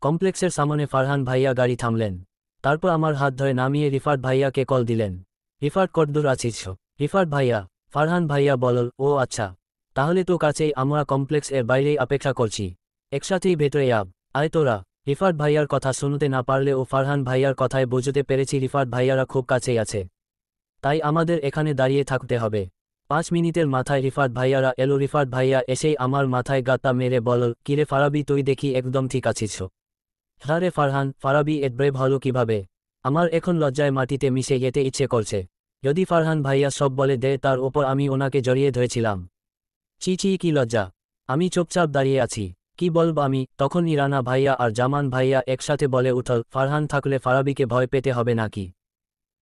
কমপ্লেক্সের সামনে ফারহান ভাইয়া গাড়ি থামলেন। তারপর আমার হাত ধরে নামিয়ে রিফাত ভাইয়াকে কল দিলেন। রিফাত, কতদূর আছিস? রিফাত ভাইয়া, ফারহান ভাইয়া বলল, ও আচ্ছা, তাহলে তো কাছেই, আমরা কমপ্লেক্স এর বাইরেই অপেক্ষা করছি, একসাথেই ভেতরে আব, আয় তোরা। রিফাত ভাইয়ার কথা শুনতে না পারলেও ফারহান ভাইয়ার কথায় বুঝতে পেরেছি রিফাত ভাইয়ারা খুব কাছেই আছে, তাই আমাদের এখানে দাঁড়িয়ে থাকতে হবে। 5 মিনিটের মাথায় রিফাত ভাইয়ারা এলো। রিফাত ভাইয়া এসেই আমার মাথায় গাঁতা মেরে বলল, কিরে ফারাবি, তুই দেখি একদম ঠিক আছিস। হ্যাঁ রে ফারহান, ফারাবি এত ব্রেভ হলো কিভাবে? আমার এখন লজ্জায় মাটিতে মিশে যেতে ইচ্ছে করছে। যদি ফারহান ভাইয়া সব বলে দেয়, তার ওপর আমি ওনাকে জড়িয়ে ধরেছিলাম। চি চি, কি লজ্জা! আমি চুপচাপ দাঁড়িয়ে আছি, কি বলব আমি? তখনই রানা ভাইয়া আর জামান ভাইয়া একসাথে বলে উঠল, ফারহান থাকলে ফারাবিকে ভয় পেতে হবে নাকি?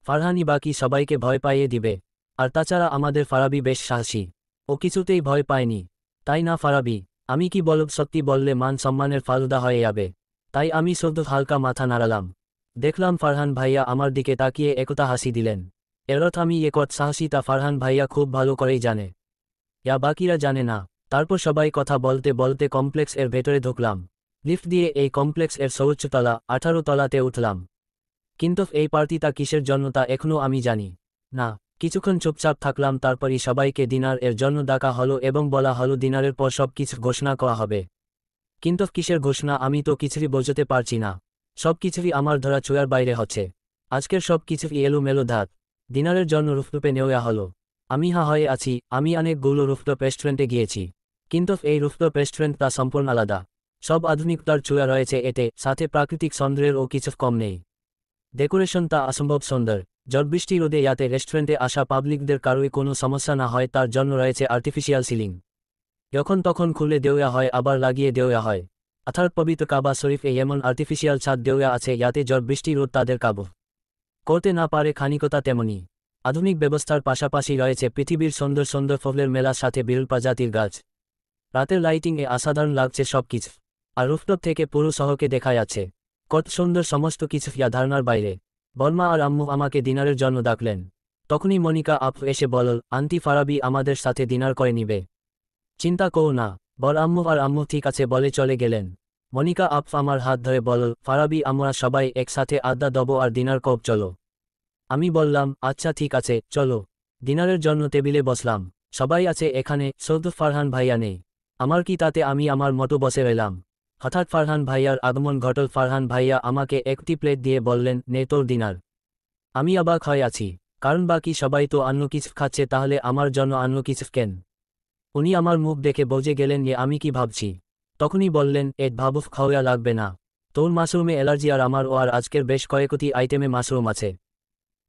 ফারহানই বাকি সবাইকে ভয় পাইয়ে দিবে। আর তাছাড়া আমাদের ফারাবি বেশ সাহসী, ও কিছুতেই ভয় পায়নি, তাই না ফারাবি? আমি কি বলব, সত্যি বললে মান সম্মানের ফালুদা হয়ে যাবে, তাই আমি শুধু হালকা মাথা নাড়ালাম। দেখলাম ফারহান ভাইয়া আমার দিকে তাকিয়ে একতা হাসি দিলেন। এর অর্থ আমি একত সাহসী তা ফারহান ভাইয়া খুব ভালো করেই জানে, ইয়া বাকিরা জানে না। তারপর সবাই কথা বলতে বলতে কমপ্লেক্স এর ভেতরে ঢুকলাম। লিফট দিয়ে এই কমপ্লেক্স এর সর্বোচ্চ তলা 18 তলাতে উঠলাম। কিন্তু এই পার্টিটা কিসের জন্য তা এখনও আমি জানি না। কিছুক্ষণ চুপচাপ থাকলাম, তারপরই সবাইকে ডিনার এর জন্য ডাকা হলো এবং বলা হলো ডিনারের পর সব কিছু ঘোষণা করা হবে। কিন্তু কিসের ঘোষণা, আমি তো কিছুই বোঝাতে পারছি না। সব কিছুই আমার ধরা ছোঁয়ার বাইরে হচ্ছে। আজকের সব কিছুই এলোমেলো ধাত। ডিনারের জন্য রুফটপে নেওয়া হলো। আমি হয়ে আছি। আমি অনেকগুলো রুফটপ রেস্টুরেন্টে গিয়েছি, কিন্তু এই রুফটপ রেস্টুরেন্টটা সম্পূর্ণ আলাদা। সব আধুনিকতার ছোঁয়া রয়েছে এতে, সাথে প্রাকৃতিক সৌন্দর্যেরও কিছু কম নেই। ডেকোরেশনটা অসম্ভব সুন্দর। ঝড় বৃষ্টি রোদে যাতে রেস্টুরেন্টে আসা পাবলিকদের কারোই কোনো সমস্যা না হয়, তার জন্য রয়েছে আর্টিফিশিয়াল সিলিং। যখন তখন খুলে দেওয়া হয়, আবার লাগিয়ে দেওয়া হয়। অর্থাৎ পবিত্র কাবা শরীফে এমন আর্টিফিশিয়াল ছাদ দেওয়া আছে যাতে ঝড় বৃষ্টি রোদ তাদের কাবু করতে না পারে। খানিকতা তেমনি আধুনিক ব্যবস্থার পাশাপাশি রয়েছে পৃথিবীর সুন্দর সুন্দর ফলের মেলার সাথে বিরল প্রজাতির গাছ। রাতের লাইটিংয়ে অসাধারণ লাগছে সবকিছু। আর রুফটপ থেকে পুরো শহরকে দেখা যাচ্ছে। কত সুন্দর সমস্ত কিছু, ইয়া ধারণার বাইরে। বর্মা আর আম্মু আমাকে ডিনারের জন্য ডাকলেন। তখনই মনিকা আপু এসে বলল, আন্টি ফারাবি আমাদের সাথে ডিনার করে নিবে, চিন্তা করো না। বল আম্মু। আর আম্মু ঠিক আছে বলে চলে গেলেন। মনিকা আপু আমার হাত ধরে বলল, ফারাবি আমরা সবাই একসাথে আড্ডা দেবো আর ডিনার করব, চলো। আমি বললাম, আচ্ছা ঠিক আছে চলো। ডিনারের জন্য টেবিলে বসলাম। সবাই আছে এখানে, শুধু ফারহান ভাইয়া নেই। আমার কি তাতে, আমি আমার মতো বসে রইলাম। হঠাৎ ফারহান ভাইয়ার আগমন ঘটল। ফারহান ভাইয়া আমাকে একটি প্লেট দিয়ে বললেন, নে তোর ডিনার। আমি অবাক হয়ে আছি, কারণ বাকি সবাই তো অন্য কিছু খাচ্ছে, তাহলে আমার জন্য অন্য কিছু কেন? উনি আমার মুখ দেখে বুঝে গেলেন যে আমি কি ভাবছি। তখনই বললেন, এত ভাবুক খাওয়া লাগবে না, তোর মাশরুমে অ্যালার্জি, আর আমার ও আর আজকের বেশ কয়েকটি আইটেমে মাশরুম আছে,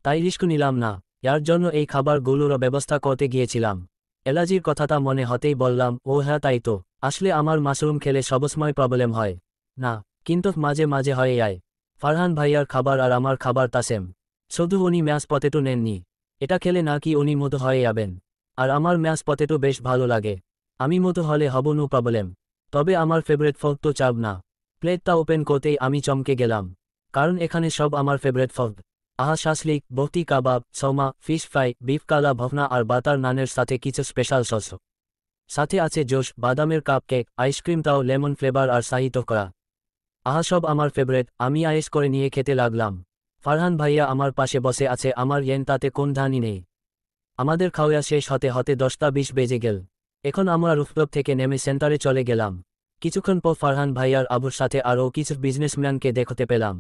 তাই রিস্ক নিলাম না। যার জন্য এই খাবারগুলোর ব্যবস্থা করতে গিয়েছিলাম। অ্যালার্জির কথাটা মনে হতেই বললাম, ও হ্যাঁ তাই তো, আসলে আমার মাশরুম খেলে সবসময় প্রবলেম হয় না, কিন্তু মাঝে মাঝে হয়ে যায়। ফারহান ভাইয়ার খাবার আর আমার খাবার তা সেম, শুধু উনি ম্যাশ পটেটো নেননি। এটা খেলে নাকি উনি মতো হয়ে যাবেন। আর আমার ম্যাশ পটেটো বেশ ভালো লাগে, আমি মতো হলে হব নো প্রবলেম। তবে আমার ফেভারিট ফল তো চাব না। প্লেটটা ওপেন করতেই আমি চমকে গেলাম, কারণ এখানে সব আমার ফেভারিট ফল। আহা শাসলিক, বহতি কাবাব, সৌমা, ফিশ ফ্রাই, বিফ কালা ভভনা আর বাটার নানের সাথে কিছু স্পেশাল সস। সাথে আছে জোশ, বাদামের কাপ কেক, আইসক্রিমটাও লেমন ফ্লেভার আর শাহি করা। আহা সব আমার ফেভারিট। আমি আয়েস করে নিয়ে খেতে লাগলাম। ফারহান ভাইয়া আমার পাশে বসে আছে, আমার তাতে কোন ধানই নেই। আমাদের খাওয়া শেষ হতে হতে 10টা 20 বেজে গেল। এখন আমরা রুফটপ থেকে নেমে সেন্টারে চলে গেলাম। কিছুক্ষণ পর ফারহান ভাইয়ার আবুর সাথে আরও কিছু বিজনেসম্যানকে দেখতে পেলাম।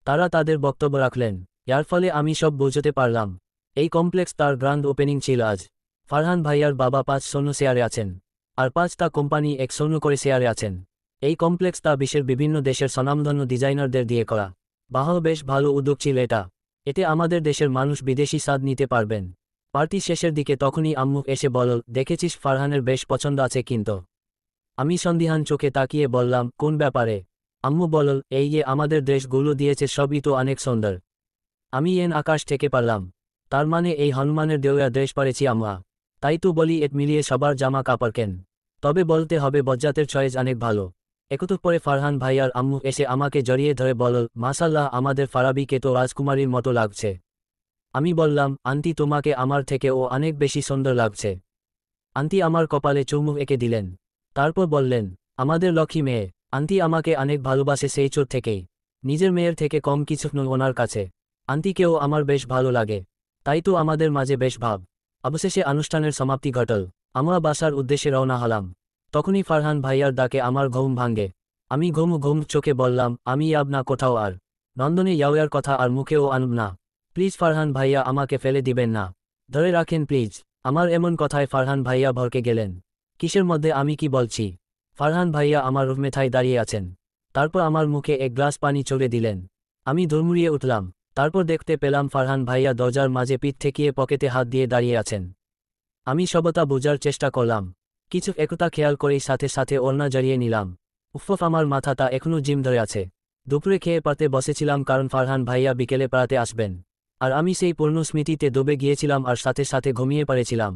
তারা তাদের বক্তব্য রাখলেন, যার ফলে আমি সব বুঝতে পারলাম। এই কমপ্লেক্স তার গ্র্যান্ড ওপেনিং ছিল আজ। ফারহান ভাইয়ার বাবা 5 শূন্য শেয়ারে আছেন, আর 5টা কোম্পানি 1 শূন্য করে শেয়ারে আছেন। এই কমপ্লেক্সটা বিশ্বের বিভিন্ন দেশের স্বনামধন্য ডিজাইনারদের দিয়ে করা। বেশ ভালো উদ্যোগ ছিল এটা। এতে আমাদের দেশের মানুষ বিদেশি স্বাদ নিতে পারবেন। পার্টি শেষের দিকে তখনই আম্মু এসে বলল, দেখেছিস ফারহানের বেশ পছন্দ আছে কিন্তু। আমি সন্দিহান চোখে তাকিয়ে বললাম, কোন ব্যাপারে? আম্মু বলল, এই যে আমাদের দেশগুলো দিয়েছে সবই তো অনেক সুন্দর। আমি আকাশ থেকে পারলাম, তার মানে এই হনুমানের দেওয়া দেশ পারেছি আমরা। তাই তো বলি এট মিলিয়ে সবার জামা কাপড় কেন। তবে বলতে হবে বজ্জাতের চয়েস অনেক ভালো। একটু পরে ফারহান ভাইয়ার আম্মু এসে আমাকে জড়িয়ে ধরে বলল, মাশাল্লাহ আমাদের ফারাবিকে তো রাজকুমারীর মতো লাগছে। আমি বললাম, আন্টি তোমাকে আমার থেকে ও অনেক বেশি সুন্দর লাগছে। আন্টি আমার কপালে চুমু এঁকে দিলেন। তারপর বললেন, আমাদের লক্ষ্মী মেয়ে। আন্টি আমাকে অনেক ভালোবাসে সেই ছোট থেকেই, নিজের মেয়ের থেকে কম কিছু নয় ওনার কাছে। আন্টিকেও আমার বেশ ভালো লাগে, তাই তো আমাদের মাঝে বেশ ভাব। অবশেষে অনুষ্ঠানের সমাপ্তি ঘটল, আমরা বাসার উদ্দেশ্যে রওনা হলাম। তখনই ফারহান ভাইয়ার ডাকে আমার ঘুম ভাঙে। আমি ঘুম চোখে বললাম, আমি যাব না কোথাও আর, নন্দনে যাওয়ার কথা আর মুখেও আনব না। প্লিজ ফারহান ভাইয়া, আমাকে ফেলে দিবেন না, ধরে রাখেন প্লিজ। আমার এমন কথায় ফারহান ভাইয়া ভরকে গেলেন। কিসের মধ্যে আমি কি বলছি? ফারহান ভাইয়া আমার রুমমেথায় দাঁড়িয়ে আছেন, তারপর আমার মুখে এক গ্লাস পানি চড়ে দিলেন। আমি ধর্মুড়িয়ে উঠলাম, তারপর দেখতে পেলাম ফারহান ভাইয়া দরজার মাঝে পিঠ ঠেকিয়ে পকেটে হাত দিয়ে দাঁড়িয়ে আছেন। আমি সবটা বোঝার চেষ্টা করলাম, কিছু একতা খেয়াল করেই সাথে সাথে ওড়না জড়িয়ে নিলাম। উফ, আমার মাথাটা এখনও জিম ধরে আছে। দুপুরে খেয়ে পাতে বসেছিলাম কারণ ফারহান ভাইয়া বিকেলে পাড়াতে আসবেন, আর আমি সেই পূর্ণ স্মৃতিতে ডুবে গিয়েছিলাম আর সাথে সাথে ঘুমিয়ে পড়েছিলাম।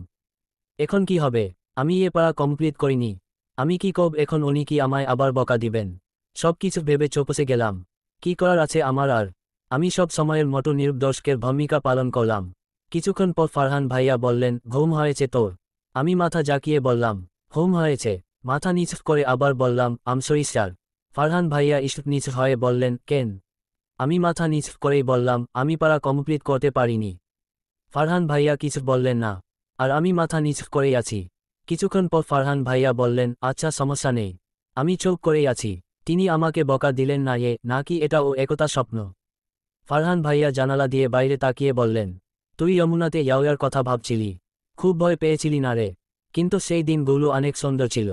এখন কি হবে? আমি এ পড়া কমপ্লিট করিনি। আমি কি কব এখন? উনি কি আমায় আবার বকা দিবেন? সব কিছু ভেবে চৌপসে গেলাম, কি করার আছে আমার আর? আমি সব সময়ের মতো নিরুপদর্শকের ভূমিকা পালন করলাম। কিছুক্ষণ পর ফারহান ভাইয়া বললেন, ঘুম হয়েছে তোর? আমি মাথা জাকিয়ে বললাম, ঘুম হয়েছে। মাথা নিচু করে আবার বললাম, আম সরি স্যার। ফারহান ভাইয়া ঈষৎ নিচু হয়ে বললেন, কেন? আমি মাথা নিচু করেই বললাম, আমি পারা কমপ্লিট করতে পারিনি। ফারহান ভাইয়া কিছু বললেন না, আর আমি মাথা নিচু করেই আছি। কিছুক্ষণ পর ফারহান ভাইয়া বললেন, আচ্ছা সমস্যা নেই। আমি চুপ করেই আছি। তিনি আমাকে বকা দিলেন না নাকি এটা ও একতা স্বপ্ন? ফারহান ভাইয়া জানালা দিয়ে বাইরে তাকিয়ে বললেন, তুই যমুনাতে যাওয়ার কথা ভাবছিলি? খুব ভয় পেয়েছিলি না রে? কিন্তু সেই দিনগুলো অনেক সুন্দর ছিল,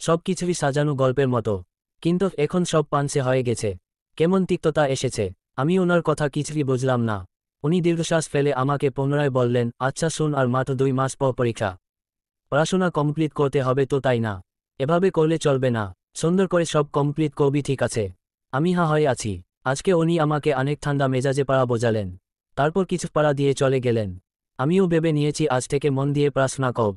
সব কিছুই সাজানো গল্পের মতো। কিন্তু এখন সব পানসে হয়ে গেছে, কেমন তিক্ততা এসেছে। আমি ওনার কথা কিছুই বুঝলাম না। উনি দীর্ঘশ্বাস ফেলে আমাকে পুনরায় বললেন, আচ্ছা শুন, আর মাত্র 2 মাস পর পরীক্ষা, পড়াশোনা কমপ্লিট করতে হবে তো, তাই না? এভাবে করলে চলবে না, সুন্দর করে সব কমপ্লিট করবি, ঠিক আছে? আমি হা হয়ে আছি। আজকে উনি আমাকে অনেক ঠান্ডা মেজাজে পাড়া বোঝালেন, তারপর কিছু পাড়া দিয়ে চলে গেলেন। আমিও ভেবে নিয়েছি আজ থেকে মন দিয়ে পড়াশোনা করব।